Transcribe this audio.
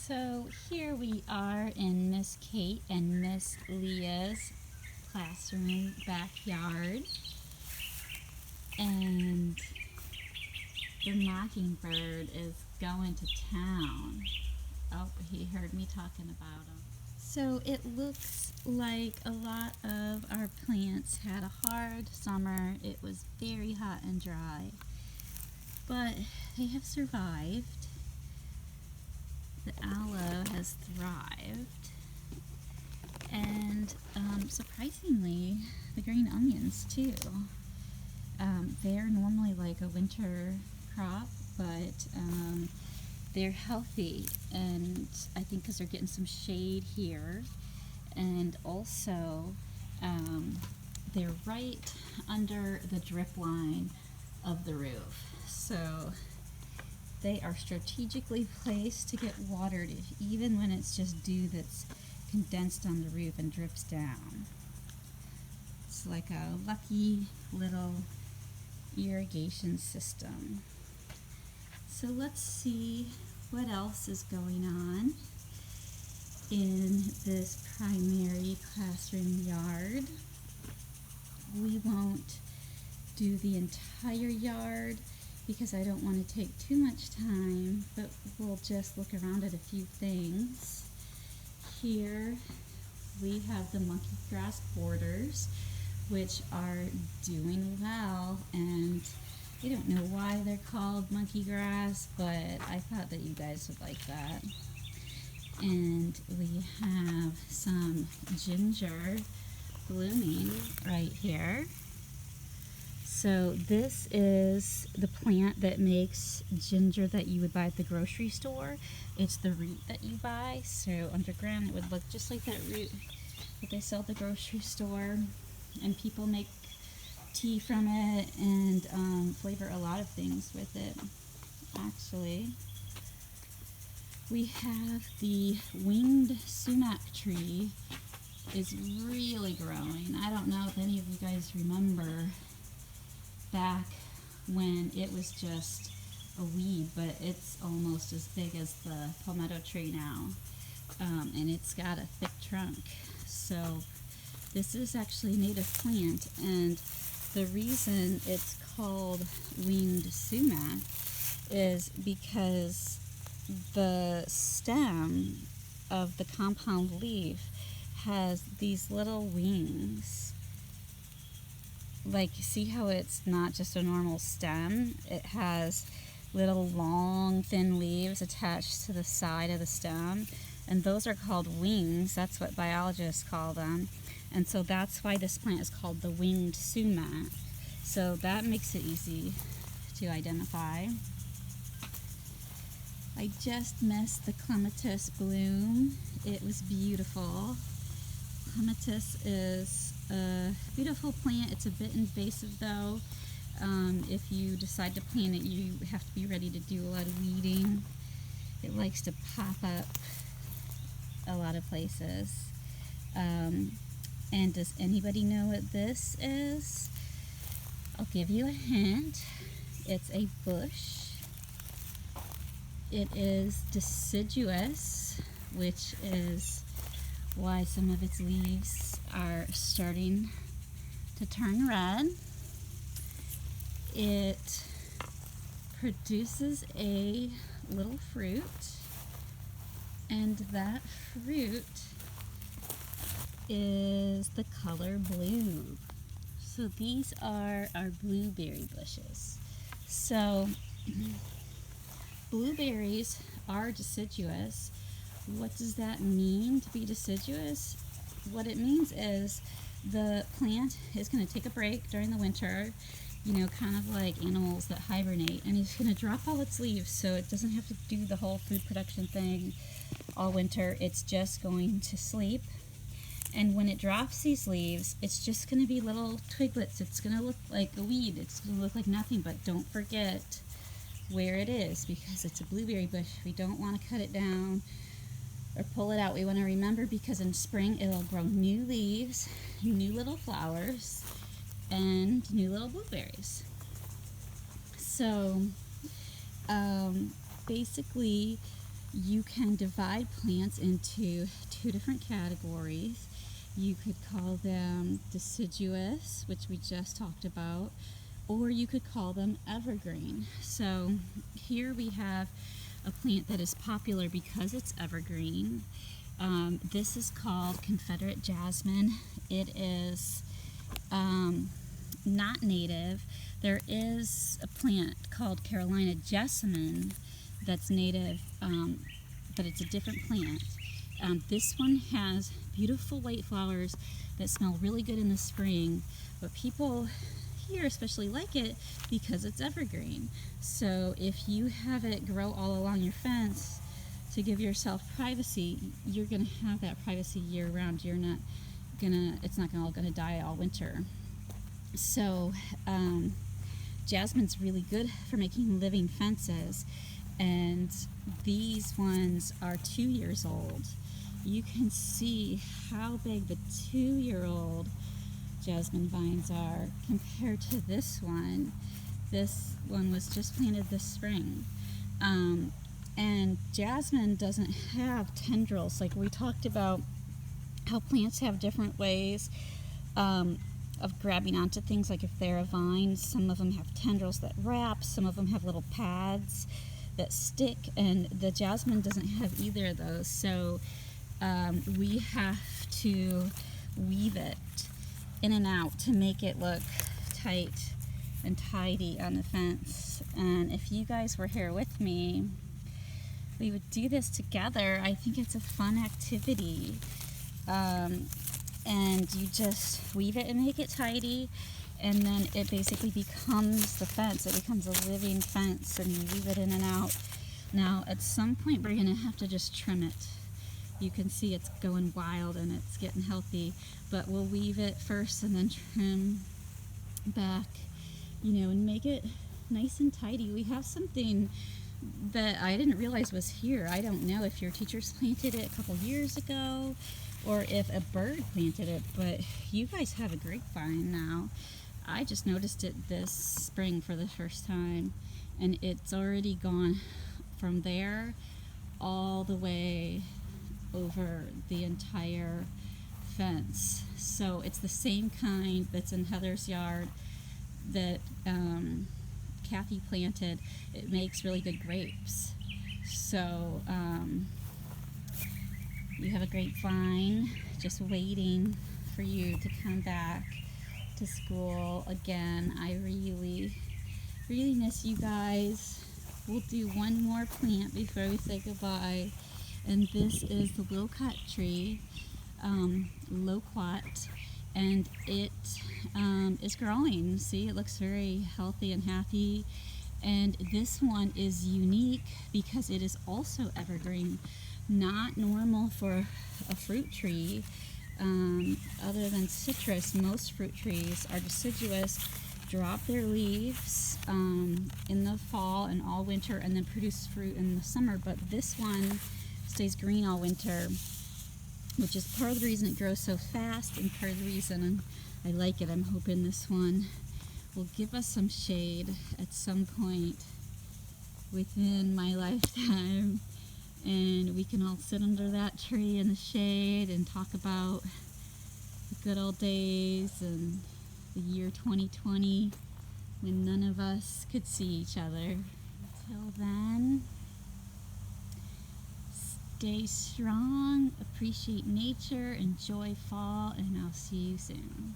So here we are in Miss Kate and Miss Leah's classroom backyard, and the mockingbird is going to town. Oh, he heard me talking about him. So it looks like a lot of our plants had a hard summer. It was very hot and dry, but they have survived. The aloe has thrived, and surprisingly, the green onions too. They're normally like a winter crop, but they're healthy, and I think because they're getting some shade here, and also they're right under the drip line of the roof, so they are strategically placed to get watered even when it's just dew that's condensed on the roof and drips down. It's like a lucky little irrigation system. So let's see what else is going on in this primary classroom yard. We won't do the entire yard because I don't want to take too much time, but we'll just look around at a few things. Here we have the monkey grass borders, which are doing well, and I don't know why they're called monkey grass, but I thought that you guys would like that. And we have some ginger blooming right here. So this is the plant that makes ginger that you would buy at the grocery store. It's the root that you buy. So underground it would look just like that root that they sell at the grocery store. And people make tea from it and flavor a lot of things with it, actually. We have the winged sumac tree is really growing. I don't know if any of you guys remember back when it was just a weed, but it's almost as big as the palmetto tree now, and it's got a thick trunk. So this is actually a native plant, and the reason it's called winged sumac is because the stem of the compound leaf has these little wings. Like, see how it's not just a normal stem? It has little long thin leaves attached to the side of the stem, and those are called wings. That's what biologists call them, and so that's why this plant is called the winged sumac. So that makes it easy to identify. I just missed the clematis bloom. It was beautiful. Clematis is a beautiful plant. It's a bit invasive though. If you decide to plant it, you have to be ready to do a lot of weeding. It likes to pop up a lot of places. And does anybody know what this is? I'll give you a hint. It's a bush. It is deciduous, which is why some of its leaves are starting to turn red. It produces a little fruit, and that fruit is the color blue. So these are our blueberry bushes. So blueberries are deciduous. What does that mean to be deciduous? What it means is the plant is going to take a break during the winter, you know, kind of like animals that hibernate, and it's going to drop all its leaves so it doesn't have to do the whole food production thing all winter. It's just going to sleep, and when it drops these leaves, it's just going to be little twiglets. It's going to look like a weed. It's going to look like nothing, but don't forget where it is, because it's a blueberry bush. We don't want to cut it down or pull it out. We want to remember, because in spring it'll grow new leaves, new little flowers, and new little blueberries. So basically you can divide plants into two different categories. You could call them deciduous, which we just talked about, or you could call them evergreen. So here we have a plant that is popular because it's evergreen. This is called Confederate jasmine. It is not native. There is a plant called Carolina jessamine that's native, but it's a different plant. This one has beautiful white flowers that smell really good in the spring, but people here especially like it because it's evergreen. So if you have it grow all along your fence to give yourself privacy, you're going to have that privacy year round. It's not all going to die all winter. So jasmine's really good for making living fences, and these ones are 2 years old. You can see how big the 2-year-old jasmine vines are compared to this one. This one was just planted this spring. And jasmine doesn't have tendrils. Like we talked about how plants have different ways of grabbing onto things. Like if they're a vine, some of them have tendrils that wrap, some of them have little pads that stick, and the jasmine doesn't have either of those. So we have to weave it in and out to make it look tight and tidy on the fence. And if you guys were here with me, we would do this together. I think it's a fun activity. And you just weave it and make it tidy, and then it basically becomes the fence. It becomes a living fence, and you weave it in and out. Now at some point we're gonna have to just trim it. You can see it's going wild and it's getting healthy, but we'll weave it first and then trim back, and make it nice and tidy. We have something that I didn't realize was here. I don't know if your teachers planted it a couple years ago or if a bird planted it, but you guys have a grapevine now. I just noticed it this spring for the first time, and it's already gone from there all the way over the entire fence. So it's the same kind that's in Heather's yard that Kathy planted. It makes really good grapes. So you have a grapevine just waiting for you to come back to school again. I really miss you guys. We'll do one more plant before we say goodbye, and this is the Lowcountry loquat, and it is growing. See, it looks very healthy and happy. And this one is unique because it is also evergreen, not normal for a fruit tree. Other than citrus, most fruit trees are deciduous, drop their leaves in the fall and all winter, and then produce fruit in the summer. But this one stays green all winter, which is part of the reason it grows so fast and part of the reason I like it. I'm hoping this one will give us some shade at some point within my lifetime, and we can all sit under that tree in the shade and talk about the good old days and the year 2020 when none of us could see each other. Until then, stay strong, appreciate nature, enjoy fall, and I'll see you soon.